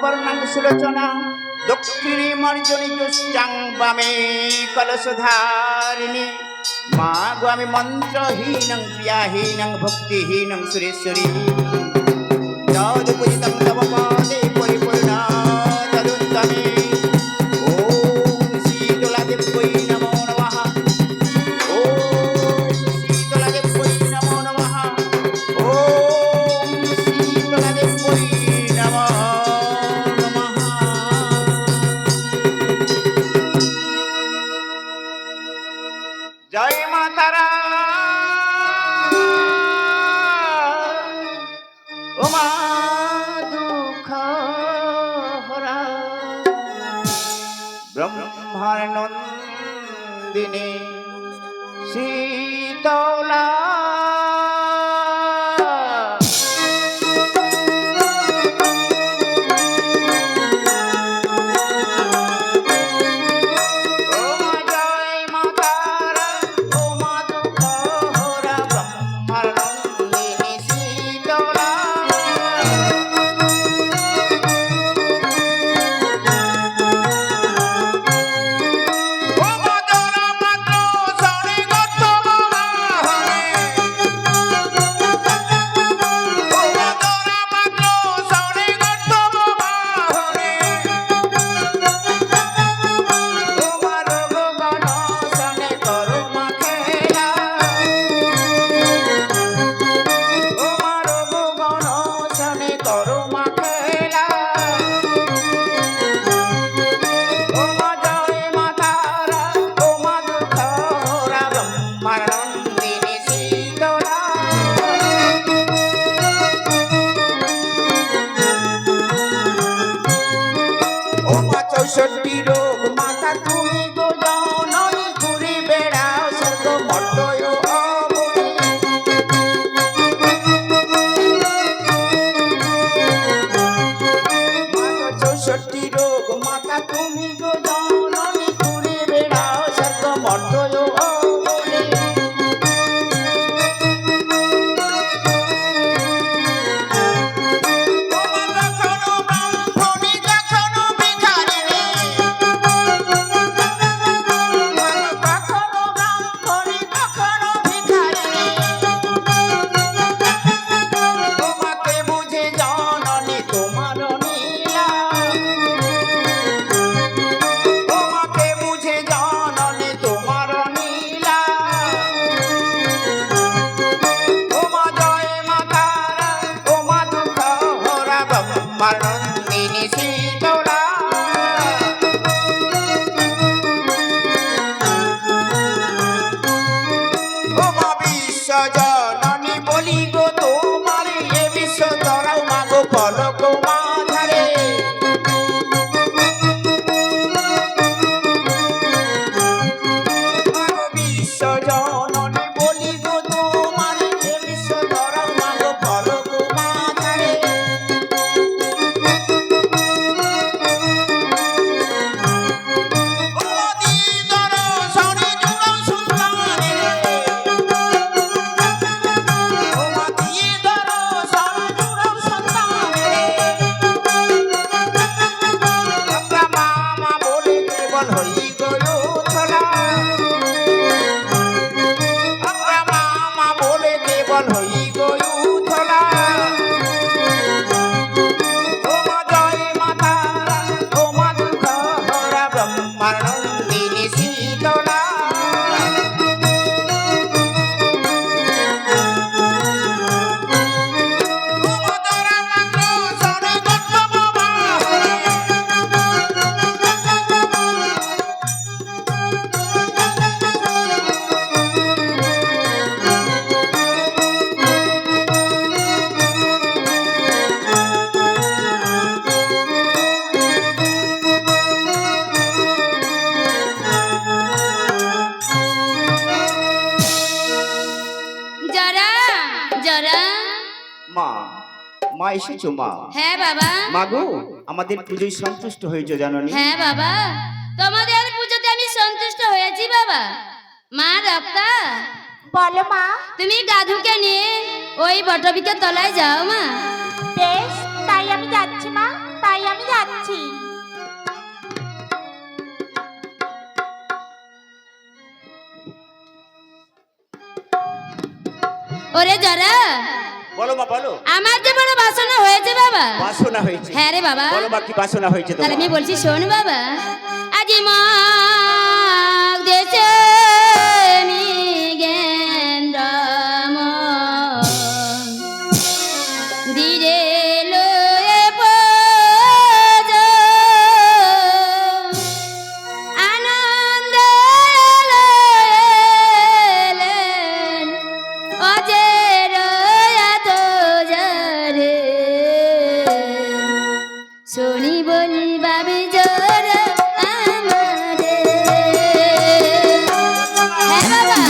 বর্ণাং সুলোচনা দক্ষিণে মার্জনী দুষ্টাং বামে কলসধারিণী মা গো আমি মন্ত্রহীনং প্রিয়াহীনং ভক্তিহীনং সুরেশ্বরী যদ পূজিতং তব পাদে পরিপূর্ণা তদুত্তমে ওম শীতলা দেবৈ নমো নমঃ ওম শীতলা দেবৈ নমো নমঃ ওম শীতলা দেবৈ নমো নমঃ জয় মা তারা ও মা দুঃখ হরা ব্রহ্মার নন্দিনী শীতলা চৌষট্টি রোগ মাতা তুমি গো জননী ঘুরে বেড়াও স্বর্গ মর্তয় চৌষট্টি রোগ মাতা তুমি গো জননী ঘুরে বেড়াও স্বর্গ মর্তয় নন্দিনী শীতলা ও মা বিশ্ব জননী বলি গো তোমার এ বিশ্ব ধরাও মাগো পলক মাঝারে বিশ্ব জননী বলি গো তোমার এ বিশ্ব ধরাও মাগো পলক মাঝারে মা মা এসেছো মা? হ্যাঁ বাবা। মাগো আমাদের পুজোয় সন্তুষ্ট হয়েছো জানোনি? হ্যাঁ বাবা, তোমাদের পুজোতে আমি সন্তুষ্ট হয়েছি বাবা। মা রক্তা, বলো মা। তুমি গাধুকে নিয়ে ওই বটবৃক্ষের তলায় যাও মা। বেশ, তাই আমি যাচ্ছি মা, তাই আমি বলো মা বলো। আমার যে বড় বাসনা হয়েছে বাবা। বাসনা হয়েছে? হ্যাঁ রে বাবা। বলো মা কি বাসনা হয়েছে তাহলে আমি তোমার? বলছি শোন বাবা। আজি মা দেশে মি জ্ঞান ধীরে লয়ে পজ আনন্দ লয়েলেন অজের এত জরে শুনি বলি বাবে জোর আমারে। হ্যাঁ বাবা।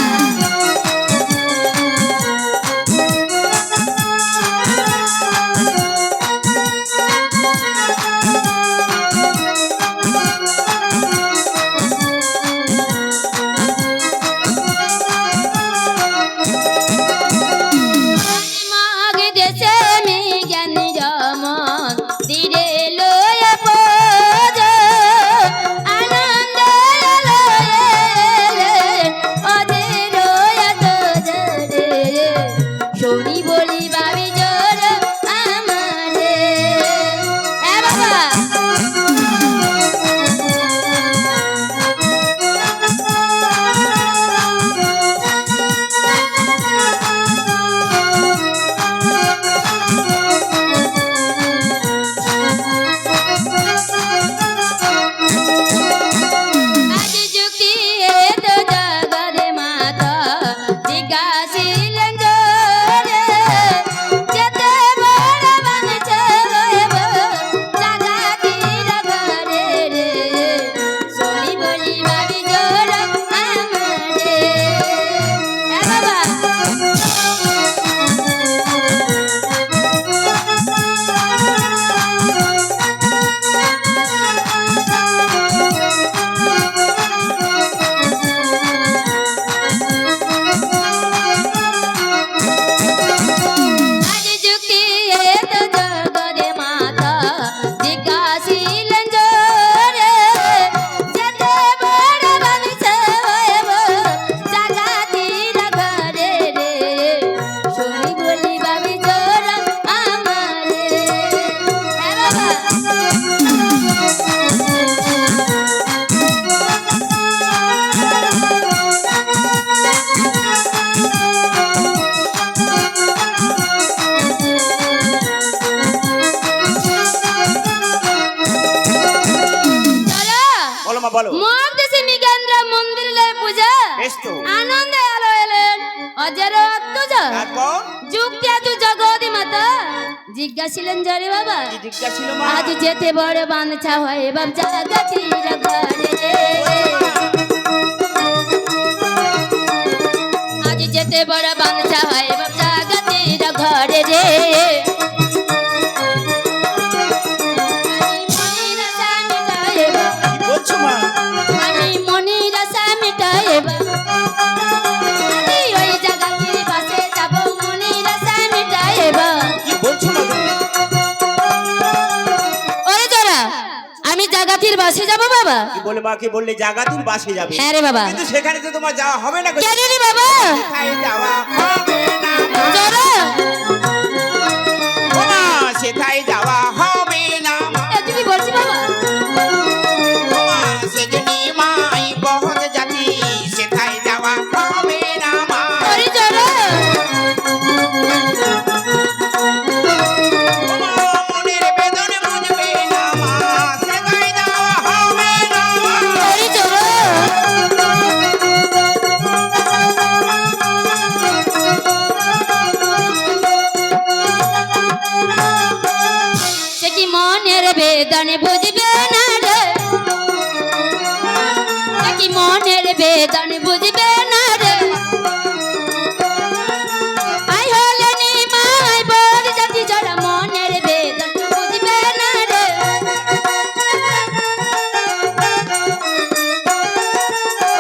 মাগ দেশে মি জ্ঞান রমন ধীরে লয়ে পজ আনন্দ লয়েলে অজের এত জরে শুনি বলি বাবে জোর আমারে। হ্যাঁ বাবা। আজি যুক্তি এত জগরে মাতা জিজ্ঞাসিলেন জোরে যেতে বড় বানছে হইব জাগাতির ঘরে রে শুনি বলি বাবি জোর আমারে। হ্যাঁ বাবা। আজি যুক্তি এত জগরে মাতা জিজ্ঞাসিলেন জোরে যেতে বড় বানছে হইব জাগাতির ঘরে রে শুনি বলি বাবি জোর আমারে। হ্যাঁ বাবা। চলো বলো মা বলো। মোর দেশে মিগেন্দ্র মন্দিরে পূজা বেশ তো। আনন্দে আলো এলেন অজর অত্যজ তারপর যুক্তি এত জগদি মাতা জিজ্ঞাসিলেন জরে বাবা। কি জিজ্ঞাসা ছিল মা? আজ যেতে বড় বাঞ্ছা হয় বাপ জাগাতির ঘরে রে আজ যেতে বড় বাঞ্ছা হয় বাপ জাগাতির ঘরে রে কি বলছো মা? আমি মনির আশা মিটাইব আমি ওই জাগাতির পাশে যাব মনির আশা মিটাইব। কি বলছো মা তুমি? ওরে জরা আমি জাগাতির বাসে যাব বাবা। কি বলে মা? কি বললে জাগাতির বাসে যাবে? হ্যাঁ রে বাবা। কিন্তু সেখানে তো তোমার যাওয়া হবে না গো। কেন রে বাবা? সেখানে যাওয়া হবে না মা। জরা ও মা, সেখানে যাওয়া হবে না মা। এ তুই কি বলছিস বাবা? ও মা, সেজনি মাই বহুত জাতি, সেখানে যাওয়া হবে না মা। ওরে জরা ও মা, মনের বেদনা বুঝবে না মা, সেখানে যাওয়া হবে না মা। ওরে জরা সে কি মনের বেদনে বুঝবে না রে সে কি মনের বেদনে বুঝবে না রে আই হলে নি মাই বল জাতি জরা মনের বেদন বুঝবে না রে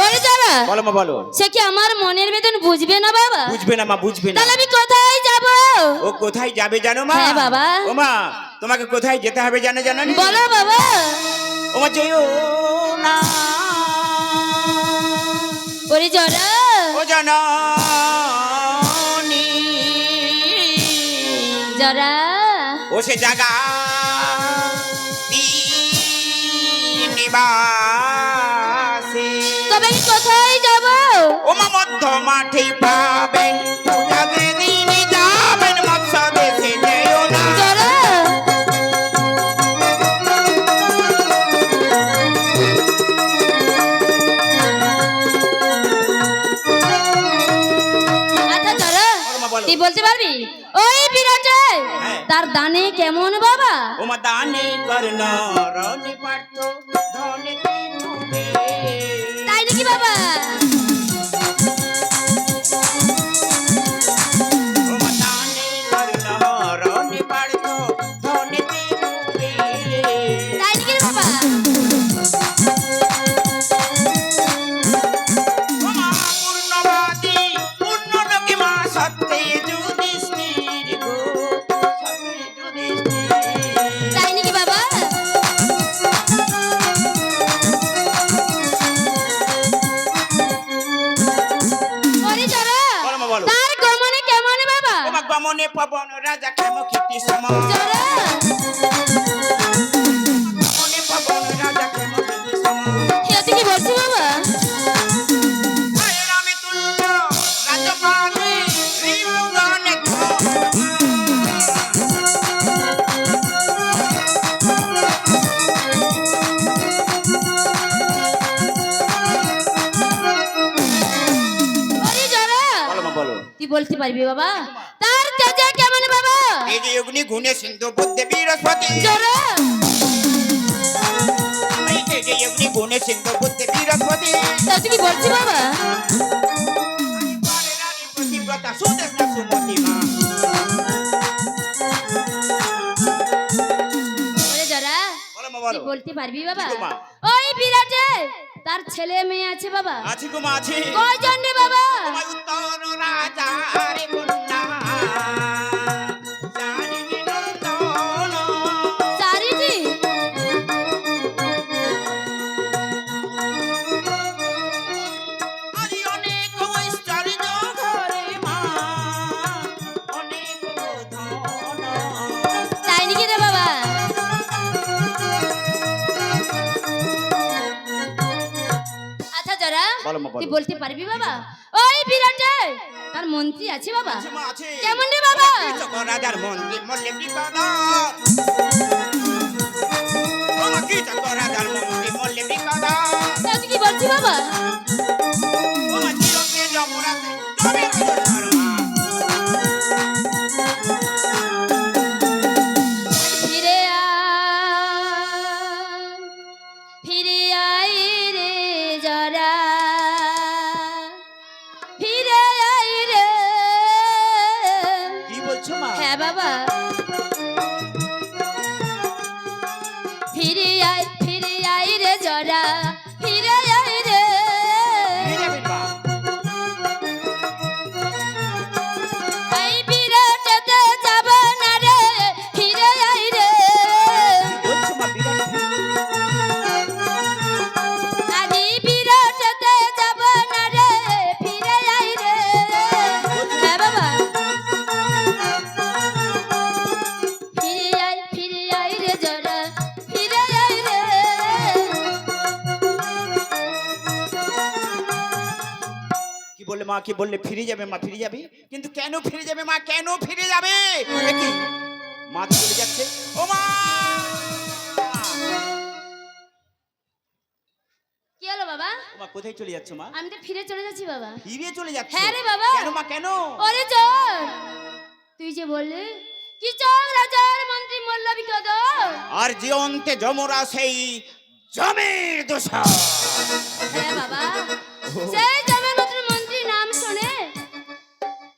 ওরে জরা বলো মা বলো। সে কি আমার মনের বেদন বুঝবে না বাবা? বুঝবে না মা, বুঝবে না। তাহলে আমি কোথায় যাব? ও কোথায় যাবে জানো মা? হ্যাঁ বাবা। ও মা, তোমাকে কোথায় যেতে হবে জানো নি? বলো বাবা। ও মা যেও না। ওরে জরা ও জানি জরা ও সে জায়গা নিবাসী তবে আমি কোথায় যাব? ও মা মধ্য মাঠে পাবেন পূজাতে দিনে যাবেন মৎস্য দেশে যেও না জরা আচ্ছা জরা ওর মা বলো। তুই বলতে পারবি ওই বিরাটে হ্যাঁ। তার দানে কেমন বাবা? ও মা দানে কর্ণ রনি পার্থ ধনে তুমি তাই নাকি বাবা? ও মা দানে কর্ণ রনি পার্থ ধনে তুমি তাই নাকি রে বাবা? ও মা পূর্ণবাদী পূর্ণলোকে মা সত্যে যুধিষ্ঠির গো সত্যে যুধিষ্ঠির তাই নাকি বাবা? ওরে জরা বলো মা বলো। তার গমনে কেমন বাবা? ও মা গমনে পবন রাজা কেম কীর্তি সম জরা গমনে পবন রাজা কেম কীর্তি সম হে তুই কি বলছিস বাবা? হায় রামে তুল্য রাজপালে রিপুগণে ওরে জরা বলো মা বলো। তুই বলতে পারবি বাবা তার তেজে কেমন বাবা? এই যে অগ্নি গুণে সিন্ধু বুদ্ধে বৃহস্পতি জরা এই যে অগ্নি গুণে সিন্ধু বুদ্ধে বৃহস্পতি তা তুই কি বলছিস বাবা? পারে রানী পতিব্রতা সুদেশনা সুমতি মা ওরে জরা বলো মা তুই বলো। বলতে পারবি বাবা? কি গো মা? ওই বিরাটে তার ছেলে মেয়ে আছে বাবা? আছি গো মা আছি কয়জন রে বাবা? তোমার উত্তর রাজা রে কন্যা জানি নন্দন চারিটি আজি অনেক ঐশ্বর্য ঘরে মা অনেক ধন তাই নাকি রে বাবা? আচ্ছা জরা বলো মা, বলো। তুই বলতে পারবি বাবা ওই বিরাটে তার মন্ত্রী আছে বাবা? আছে মা আছে কেমন রে বাবা? কৃষক রাজার মন্ত্রী মল্লে বিকদর ও মা কৃষক রাজার মন্ত্রী মল্লে বিকদর তা তুই কি বলছিস বাবা? ও মা চিরকে যমরাতে জমে রজস্বর মা ফিরে আয়, ফিরে আয় রে জরা ফিরে আয় রে। কি বলছো মা হ্যাঁ বাবা ফিরে আয় রে জরা ফিরে আয় রে। ফিরে যাবেন মা এই বিরাটতে যাব না রে ফিরে আয় রে। বলছো মা বিরাট আদি বিরাটতে যাব না রে ফিরে আয় রে। হ্যাঁ বাবা ফিরে আয় রে জরা ফিরে আয় রে। কি বললে মা কি বললে ফিরে যাবে মা ফিরে যাবে কিন্তু কেন ফিরে যাবে মা কেন ফিরে যাবে এ কি মা তো চলে যাচ্ছে ও মা কি হলো বাবা? ও মা কোথায় চলে যাচ্ছ মা আমি তো ফিরে চলে যাচ্ছি বাবা। ফিরে চলে যাচ্ছে হ্যাঁ রে বাবা। কেন মা কেন ওরে চল তুই যে বললি কি চল রাজার মন্ত্রী মল্লবী কদ আর যে অন্তে যমরা সেই জমের দোষা হ্যাঁ বাবা সেই জমের মন্ত্রীর নাম শুনে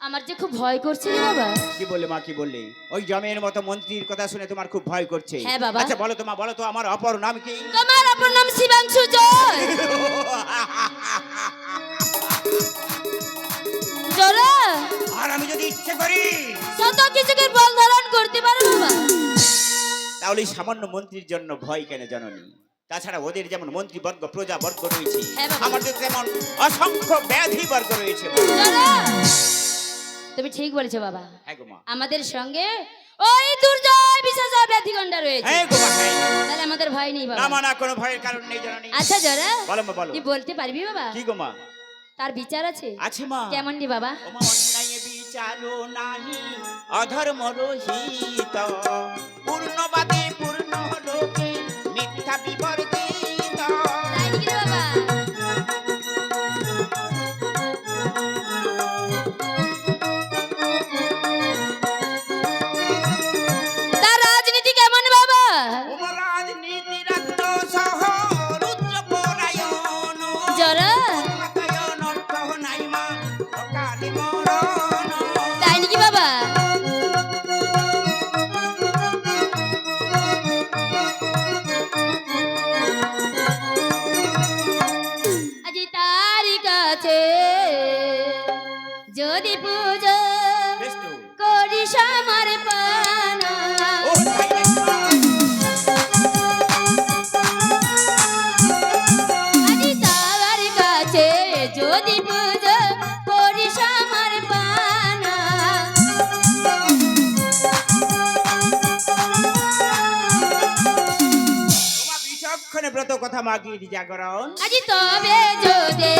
আমার যে খুব ভয় করছে রে বাবা। কি বললে মা কি বললে ওই জমের মতো মন্ত্রীর কথা শুনে তোমার খুব ভয় করছে হ্যাঁ বাবা। আচ্ছা বলো তো মা বলো তো আমার অপর নাম কি তোমার অপর নাম শিবাংশু জয়। জরা আর আমি যদি ইচ্ছে করি শত কিছুকে বল ধারণ করতে পারো বাবা। তাহলে এই সামান্য মন্ত্রীর জন্য ভয় কেন জননী তাছাড়া ওদের যেমন মন্ত্রীবর্গ প্রজাবর্গ রয়েছে হ্যাঁ বাবা। আমাদের যেমন অসংখ্য ব্যাধি বর্গ রয়েছে জরা তুমি ঠিক বলেছো বাবা। হ্যাঁ গো মা আমাদের সঙ্গে ওই দুর্জয় বিশেষ ব্যাধিগণ্ডা রয়েছে। হ্যাঁ গো মা, হ্যাঁ। তাহলে আমাদের ভয় নেই না বাবা। মা, না কোনো ভয়ের কারণ নেই জননী। আচ্ছা জরা, বলো মা, বলো। তুই বলতে পারবি বাবা কি গো মা? তার বিচার আছে? আছে মা। কেমন রে বাবা? ওমা অন্যায় বিচারো নাহি অধর্ম রহিত, পূর্ণবাদে পূর্ণ লোকে মিথ্যা বিবর্জিত। তাই নাকি রে বাবা? তার রাজনীতি কেমন বাবা? ওমা রাজনীতি রত্ন সহ রুদ্র পরায়ণ, জরা, পরায়ণ অর্থ নাই মা অকালে মরণ। তাই নাকি বাবা? আজি তার কাছে যদি পুজো বেশ তো। করিস আমার পানা, ও তাই নাকি মা? আজি তার কাছে যদি পুজো করিস আমার পানা, ওমা বিচক্ষণে ব্রত কথা মাগিয়ে দি জাগরণ। আজি তবে যদি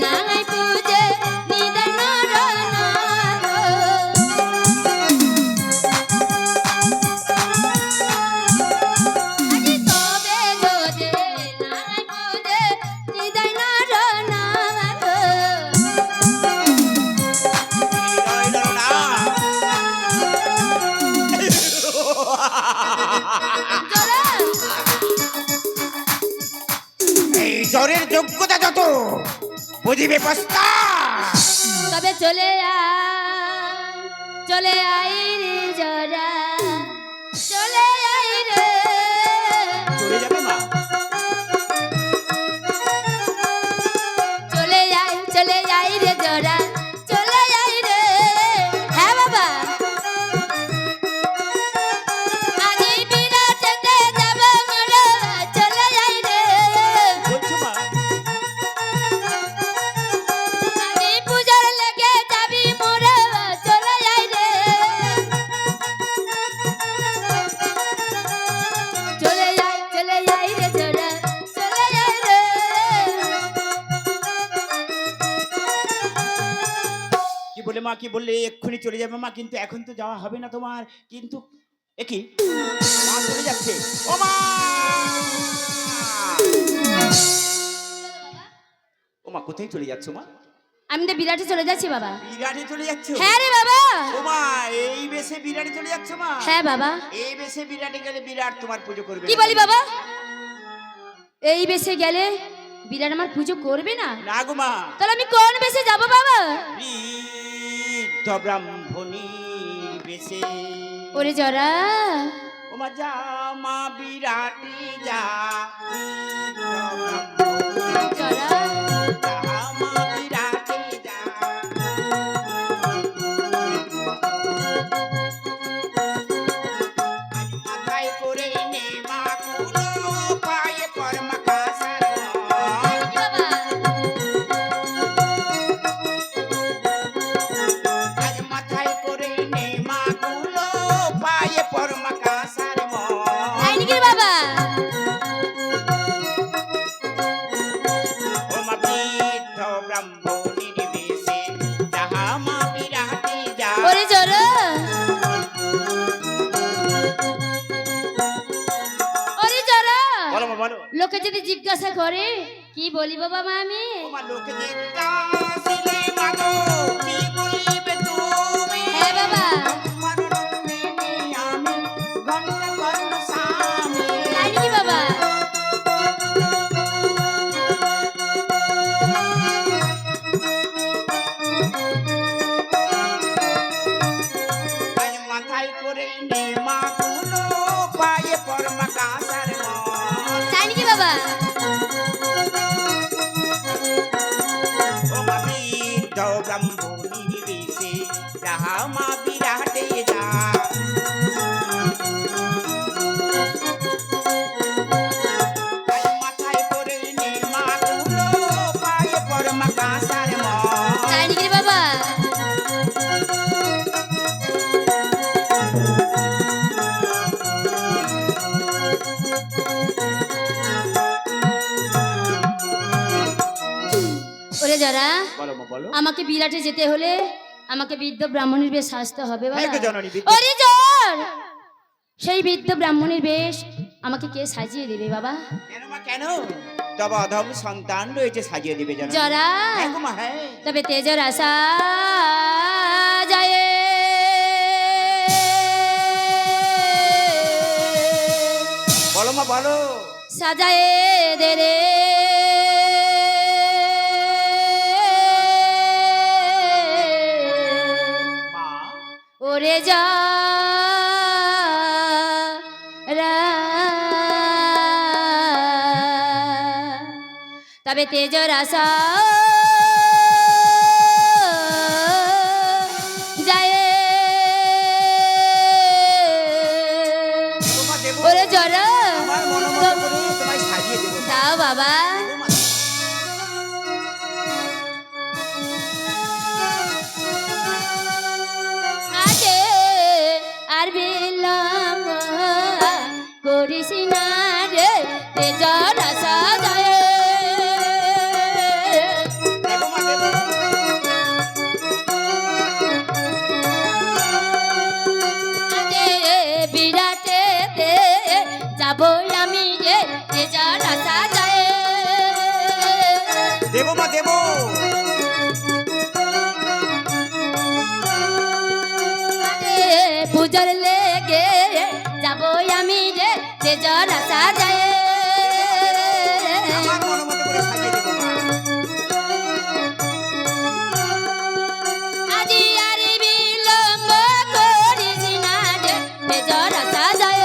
নাই পুজো নিদান রণ, আজি তবে যদি নাই পুজো নিদান রণ, হৃদয় ধরো না। জরা, এই জ্বরের যোগ্যতা যত বুঝিবে পস্তা। তবে চলে আই রে জরা, চলে আই রে, চলে যাবে মা। চলে আই রে জরা, চলে আই রে। হ্যাঁ বাবা, আজি বিরাটেতে যাব মোরা, চলে আই রে। বলছো মা? আজি পূজার লেগে যাবি মোরা, চলে আই রে। চলে আই রে জরা, চলে আই রে। কি বলে মা, কি বললে? এক্ষুনি চলে যাবে মা, কিন্তু এখন তো যাওয়া হবে না তোমার। কিন্তু একই মা চলে যাচ্ছে। ও মা, ও মা কোথায় চলে যাচ্ছ মা? আমি তো বিরাটে চলে যাচ্ছি বাবা। বিরাটে চলে যাচ্ছ? হ্যাঁ রে বাবা। ও মা, এই বেশে বিরাটে চলে যাচ্ছ মা? হ্যাঁ বাবা। এই বেশে বিরাটে গেলে বিরাট তোমার পুজো করবে কি না। বলি বাবা? এই বেশে গেলে বিরাট আমার পুজো করবে না? না গো মা, তাহলে আমি কোন বেশে যাব বাবা? বৃদ্ধ ব্রাহ্মণী বেশে। ওরে জরা, ও মা যা মা বিরাটি যা, বৃদ্ধ ব্রাহ্মণী জরা, যা মা বিরাটি যা। আজ মাথায় করে নে মা কুলো, পায়ে পরমাকা সারণ। কি বাবা? আজ মাথায় করে নে মা কুলো, পায়ে পরমাকা সারণ। তাই নাকি রে বাবা? ও মা বৃদ্ধ ব্রাহ্মণীর বেশে, যাহা মা বিরাটি যা। ওরে জরা, ওরে জরা। বলো মা, বলো। লোকে যদি জিজ্ঞাসা করে কি বলি বাবা মা আমি? ও মা লোকে জিজ্ঞাসিলে মা গো, কি বলিবে তুমি? হ্যাঁ বাবা। ব্রহ্মানন্দিনী আমি, ঘণ্টা কর্ণ স্বামী। তাই নাকি বাবা? আজ মাথায় করে নে মা কুলো, পায়ে পরমাকা সারণ। তাই নাকি বাবা? ও মা বৃদ্ধ ব্রাহ্মণ যারা বলো মা বলো। আমাকে বিলাটে যেতে হলে আমাকে বৃদ্ধ ব্রাহ্মণের বেশ সাজতে হবে হ্যাঁ বাবা। গো জননী, ওরে জ্বর, সেই বৃদ্ধ ব্রাহ্মণের বেশ আমাকে কে সাজিয়ে দেবে বাবা? কেন মা কেন? তবে অধম সন্তান রয়েছে, সাজিয়ে দিবে জননী। জরা হ্যাঁ গো মা হ্যাঁ। তবে তেজর আশা যায় বলো মা বলো। সাজায়ে দে রে মা ওরে যা রা। তবে তেজর আশা যায় দেবো মা দেবো। ওরে জরা আমার মন মতো করে তোমায় সাজিয়ে দেবো মা। দাও বাবা। দেবো মা। আগে আর বিলম্ব করিস না রে তেজর আশা যায় দেবো মা দেবো। আগে বিরাটে যাব আমি রে তেজর আশা যায় দেবো মা দেবো। আগে পূজার লেগে যাব আমি রে তেজর আশা যায় আমার মন মতো করে সাজিয়ে দেবো মা। আজি আর বিলম্ব করিস না রে তেজর আশা যায়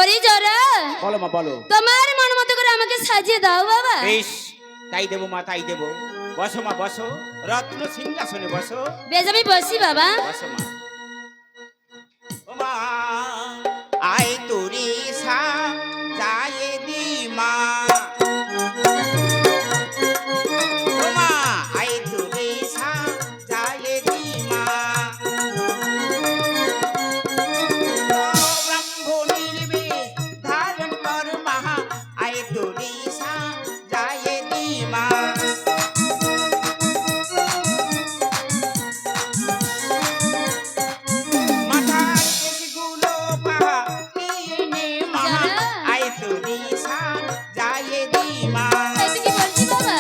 ওরে জরা বলো মা বলো। তোমার মন মতো করে আমাকে সাজিয়ে দাও বাবা। বেশ তাই দেবো মা তাই দেবো। বসো মা বসো, রত্ন সিংহাসনে বসো। বেশ আমি বসি বাবা। বসো মা। ও মা আয় তোরে সা যায় দি মা। ও মা আয় তোরে সা যায় দি মা। ও ব্রাহ্মণীর বেশ ধারণ কর মা, আয় তোরে সা যায় দি মা। মাথার কেশগুলো পাহা নিয়ে নে মা, আয় তোরে সা যায় দি মা। তাই তো কি বলছি বাবা?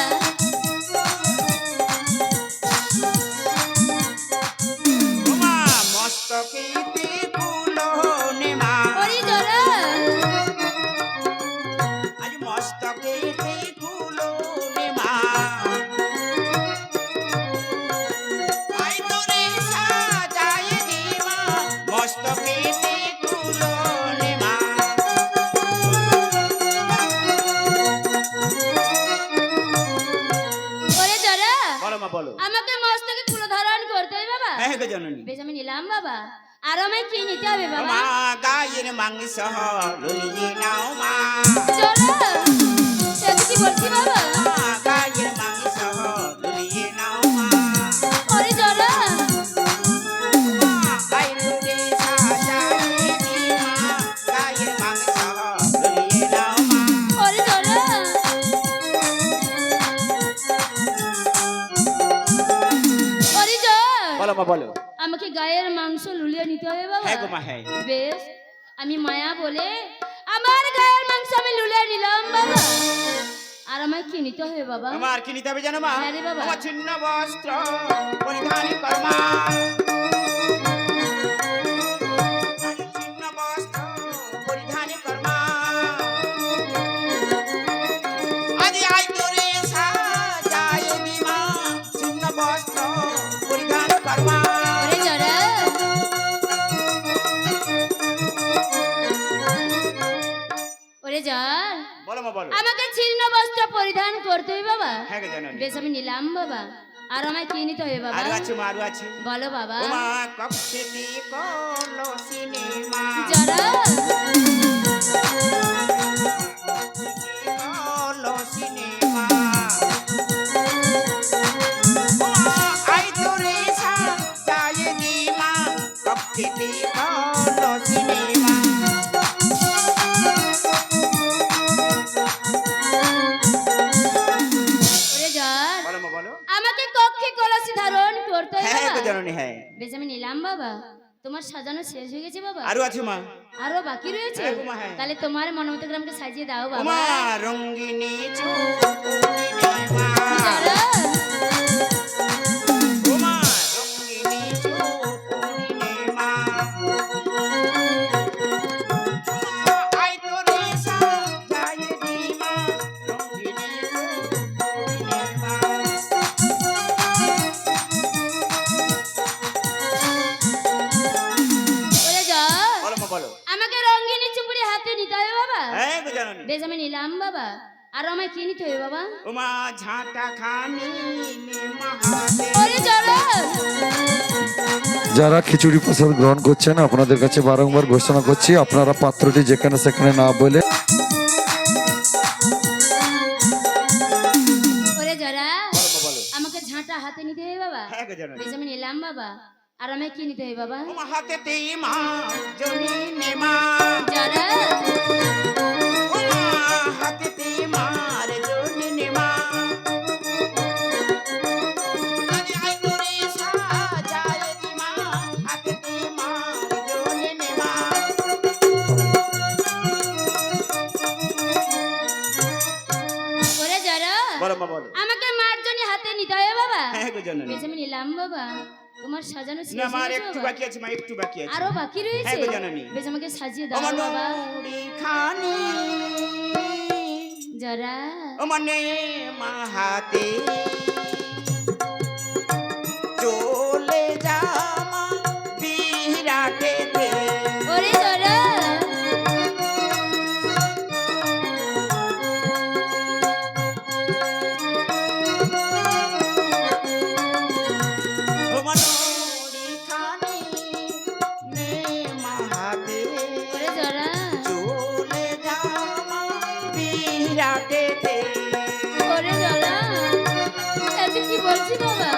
ও মা মস্তকেতে ফুলো নে মা, ওরে জরা আজ মস্তকেতে ফুলো নে মা। আয় তোরে সা যায় দি মা, মস্তকেতে ফুলো নে মা। ওরে জরা বলো মা বলো। আমাকে মস্তকে কুলো ধারণ করতে হবে বাবা। হ্যাঁ গো জননী। বেশ আমি নিলাম বাবা। আর আমায় কি নিতে হবে বাবা? মা গায়ের মাংস লইয়ে নাও মা। জরা সে তো কি বলছি বাবা? মা গায়ের মাংস লইয়ে নাও মা। ওরে জরা মা আয় তোরে সাজায়ে দি মা, গায়ের মাংস লইয়ে নাও মা। ওরে জরা ওরে জর বলো মা বলো। আমাকে গায়ের মাংস লুলিয়ে নিতে হবে বাবা। হ্যাঁ গো মা হ্যাঁ। বেশ আমি মায়া বলে আমার গায়ের মাংস আমি লুলিয়ে নিলাম বাবা। আর আমায় কি নিতে হবে বাবা? আমার কি নিতে হবে জানো মা? হ্যাঁ রে বাবা। আমার ছিন্ন বস্ত্র পরিধান কর মা। ছিন্ন বস্ত্র পরিধান কর মা। আজ আয় তোরে সাজায়ে দি মা, ছিন্ন বস্ত্র পরিধান কর মা। ওরে জরা ওরে জর বলো মা বলো। আমাকে ছিন্ন বস্ত্র পরিধান করতে হবে বাবা। হ্যাঁ গো জানো। বেশ আমি নিলাম বাবা। আর আমায় কি নিতে হবে বাবা? আরো আছে মা আরো আছে। বলো বাবা। ও মা কক্ষেতে করলো সিনেমা। জরা করলো সিনেমা। ও মা আয় তোরে করতে হবে হ্যাঁ গো বাবা? জননী হ্যাঁ। বেশ আমি নিলাম বাবা। তোমার সাজানো শেষ হয়ে গেছে বাবা? আরো আছে মা। আরো বাকি রয়েছে? হ্যাঁ গো মা, হ্যাঁ। তাহলে তোমার মন মতো করে আমাকে সাজিয়ে দাও বাবা। ওমা রঙ্গিনী চুড়ি মা, চলো। ওমা রঙ্গিনী চুড়ি মা, আই তোরে সাজাই দি মা, রঙ্গিনী চুড়ি মা। ওরে যা, বলো মা বলো। আমাকে রঙিনী চুপড়ি হাতে নিতে হবে বাবা? হ্যাঁ গো জননী। বেশ আমি নিলাম বাবা। আর আমায় কি নিতে হবে বাবা? ওমা ঝাঁটা খানি নে মাহাতে, ওরে চলো। যারা খিচুড়ি প্রসাদ গ্রহণ করছেন আপনাদের কাছে বারংবার ঘোষণা করছি আপনারা পাত্রটি যেখানে সেখানে না বলে ওরে জরা, বলো মা বলো। আমাকে ঝাঁটা হাতে নিতে হবে বাবা? হ্যাঁ গো জননী। বেশ আমি নিলাম বাবা। আর আমায় কি নিতে হবে বাবা? ওমা হাতে তে মা জনি নে মা, জরা, ওমা হাতে তে মার জনি নে মা, আরে আই তোরে সাজাই দি মা, হাতে তে মার জনি নে মা। ওরে জরা, বলো মা বলো। আমাকে মার্জনী হাতে নিতে হবে বাবা? হ্যাঁ গো জননী। বেশ আমি নিলাম বাবা। তোমার সাজানো শেষ না হয়ে মার গেছে একটু বাবা? বাকি আছে মা, একটু বাকি আছে। আরো বাকি রয়েছে? হ্যাঁ গো জননী। বেশ আমাকে সাজিয়ে দাও ওমা বাবা। নুড়ি খানি, জরা, ওমা নে মা হাতে চলে যা মা বিরাটেতে। ওরে জরা, ওমা নুড়ি খানি নে মা হাতে ওরে জরা, চলে যা মা বিরাটেতে। ওরে জরা, এত কি বলছি বাবা?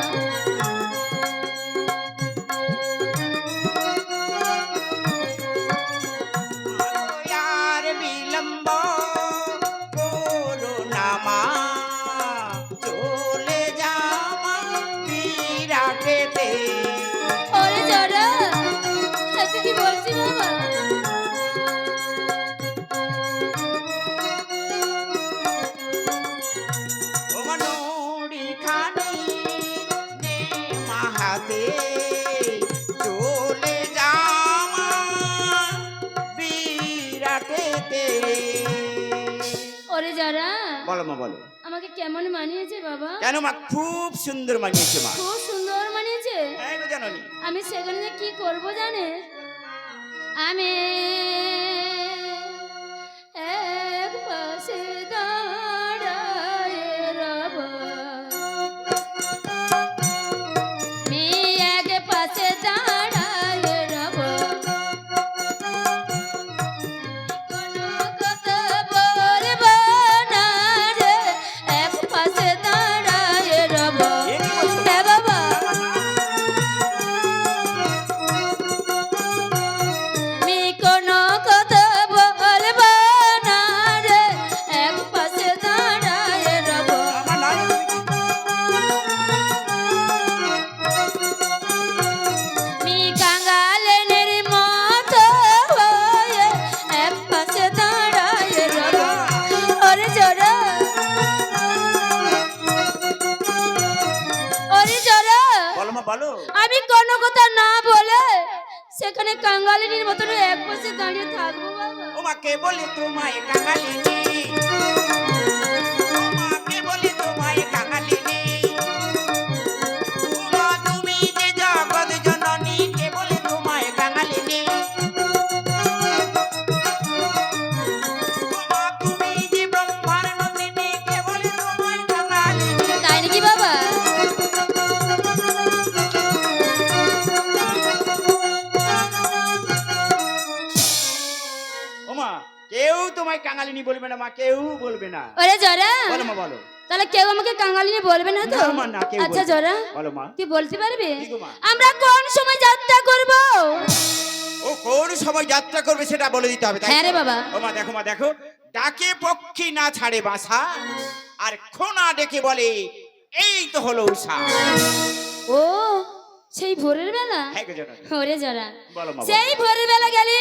আর বিলম্ব করো না মা, চলে যা মা বিরাটেতে। ওরে জরা, এত কি বলছি বাবা? ওমা নুড়ি খানি নে মা হাতে চলে যা মা বিরাটেতে। ওরে জরা, বলো মা বলো। আমাকে কেমন মানিয়েছে বাবা? কেন মা খুব সুন্দর মানিয়েছে মা। খুব সুন্দর মানিয়েছে। হ্যাঁ গো জাননি। আমি সেখানে যে কি করব জানে? আমি এক পাশে দাঁড়ায় রব, আমি এক পাশে দাঁড়ায় রব, কোনো কথা বলব না রে, এক পাশে দাঁড়ায় রব। এ কি বলছো? হ্যাঁ বাবা, আমি কোনো কথা বলব না রে, এক পাশে দাঁড়ায় রব। আমার নাই। আমি কাঙালের মতো হয়ে এক পাশে দাঁড়ায় রব। ওরে জরা, ওরে জরা, বলো মা বলো। আমি কোনো কথা না বলে সেখানে কাঙ্গালিনীর মতন এক পাশে দাঁড়িয়ে থাকবো বাবা। ও মা কে বলে তোমায় কাঙালিনী, ও মা কে বলে তোমায় কাঙালিনী, ও মা তুমি যে জগৎ জননী, কে বলে তোমায় কাঙালিনী, ও মা তুমি যে ব্রহ্মার নন্দিনী, কে বলে তোমায় কাঙালিনী। তাই নাকি বাবা? ও মা কেউ তোমায় কাঙালিনী বলবে না মা, কেউ বলবে না। ওরে জরা, বলো মা বলো। তাহলে কেউ আমাকে কাঙালিনী বলবে না তো? না মা, না, কেউ আচ্ছা বলবে না। জরা, বলো মা। তুই বলতে পারবি কি গো মা? আমরা কোন সময় যাত্রা করব? ও কোন সময় যাত্রা করবে সেটা বলে দিতে হবে, তাই হ্যাঁ রে তো? বাবা। ও মা দেখো ডাকে পক্ষী না ছাড়ে বাসা, আর খোনা ডেকে বলে এই তো হলো উষা। ও সেই ভোরের বেলা হ্যাঁ গো জননী ওরে জরা বলো মা বলো। সেই ভোরের বেলা গেলে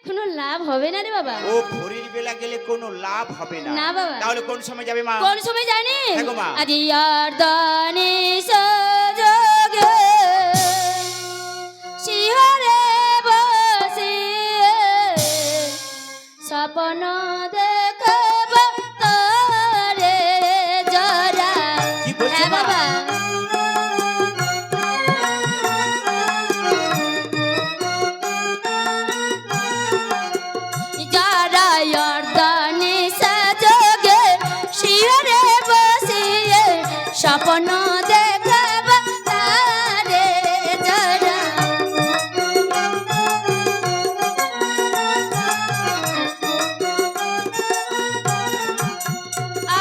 কোনো লাভ হবে না রে বাবা। ও ভোরের বেলা গেলে কোনো লাভ হবে না না বাবা। তাহলে কোন সময় যাবে মা কোন সময় জানি হ্যাঁ গো মা। আজি আর দানি সজগে শিহরে বসে স্বপ্ন দেখব তোরে জরা। কি বলছো হ্যাঁ মা? বাবা। যারা অর্দানি সজগে শিহরে বসিয়ে স্বপ্ন দেখব তারে জরা।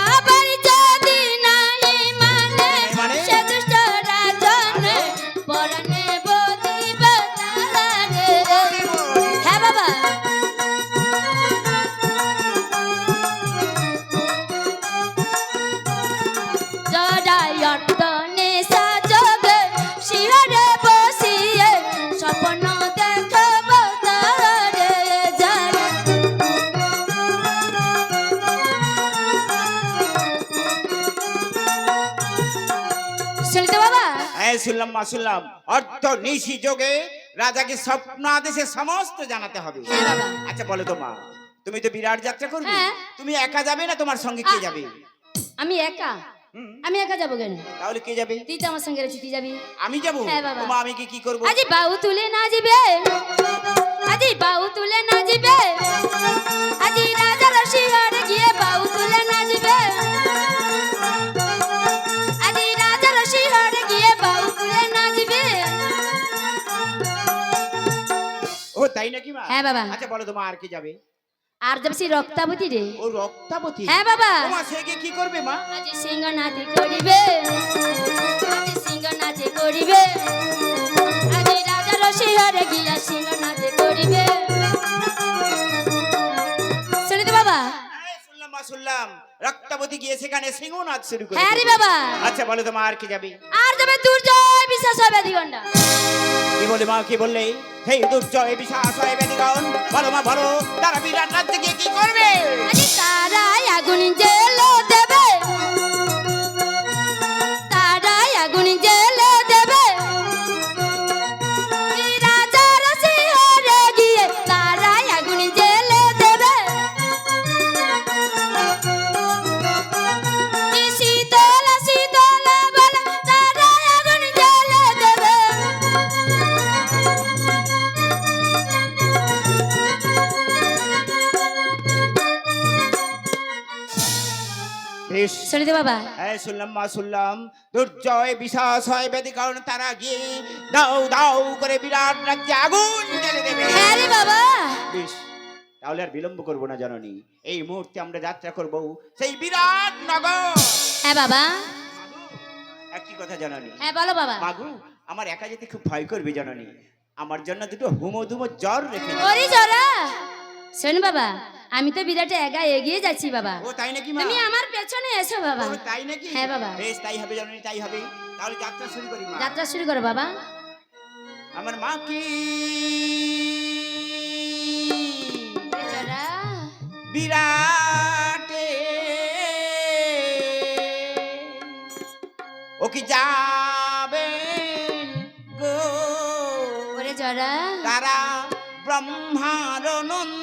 আবার যদি নাই মানে সে দুষ্ট রাজন পরনে বদিব তারে। হ্যাঁ বাবা। জড়াই অর্দনে সাজগে শিহরে বসিয়ে স্বপ্ন দেখব তারে জরা। শুনতে বাবা। হ্যাঁ শুনলাম মা শুনলাম অর্থ নিশি যোগে রাজাকে স্বপ্ন আদেশে সমস্ত জানাতে হবে হ্যাঁ বাবা। আচ্ছা বলো তো মা তুমি তো বিরাট যাত্রা করবে হ্যাঁ। তুমি একা যাবে না তোমার সঙ্গে কে যাবে আমি একা হুম, আমি একা যাবো কেন? তাহলে কে যাবে তুই তো আমার সঙ্গে রয়েছিস, তুই যাবি। আমি যাবো হ্যাঁ বাবা। মা আমি কি করব আজি বাউ তুলে না যাবে, আজি বাউ তুলে না যাবে, আজি রাজার শিহরে গিয়ে বাউ তুলে না যাবে, আজি রাজার শিহরে গিয়ে বাউ তুলে না যাবে। ও তাই নাকি মা হ্যাঁ বাবা। আচ্ছা বলো তো মা আর কে যাবে আর যাবে সেই রক্তাবতী রে। ও রক্তাবতী হ্যাঁ বাবা। ও মা সে গিয়ে কি করবে মা আজি সিংহ নাচে করিবে, আজি সিংহ নাচে করিবে, আজি রাজার শিহরে গিয়া সিংহ নাচে করিবে। শুনি তো বাবা। হ্যাঁ, শুনলাম মা শুনলাম রক্তাবতী গিয়ে সেখানে সিংহ নাচ শুরু করে হ্যাঁ রে দেবে। বাবা। আচ্ছা বলো তো মা আর কে যাবে আর যাবে দুর্জয় বিশ্বাস হবে দিগন্ডা। কি বলে মা কি বললে সেই দুর্জয় বিশ্বাস হয় বেদিগণ বলো মা বলো তারা বিরাট রাজ্যে গিয়ে কি করবে আজি তারাই আগুন জ্বেলে দেবে, তারাই আগুন জ্বেলে দেবে, এই রাজার শিহরে গিয়ে তারাই আগুন জ্বেলে দেবে, এই শীতল শীতল বলে তারাই আগুন জ্বেলে দেবে। বেশ শুনিতে বাবা। হ্যাঁ শুনলাম মা শুনলাম দুর্জয় বিশ্বাস হয় বেদিগণ তারা গিয়ে দাও দাও করে বিরাট রাজ্যে আগুন জ্বেলে দেবে হ্যাঁ রে বাবা। বেশ তাহলে আর বিলম্ব করবো না জাননি এই মুহূর্তে আমরা যাত্রা করব সেই বিরাট নগর হ্যাঁ বাবা। একটি কথা জাননি হ্যাঁ বলো বাবা। মাগু আমার একা যেতে খুব ভয় করবে জাননি আমার জন্য দুটো হুমো দুমো জ্বর রেখে দিও। ওরে জরা। শোন বাবা, আমি তো বিরাটে একা এগিয়ে যাচ্ছি বাবা, ও তাই নাকি মা তুমি আমার পেছনে এসো বাবা। ও তাই নাকি হ্যাঁ বাবা। বেশ তাই হবে জাননি তাই হবে তাহলে যাত্রা শুরু করি মা যাত্রা শুরু করো বাবা। আমার মা কি ওরে জরা। বিরাটে ও কি যাবেন গো ওরে জরা। তারা ব্রহ্মার নন্দ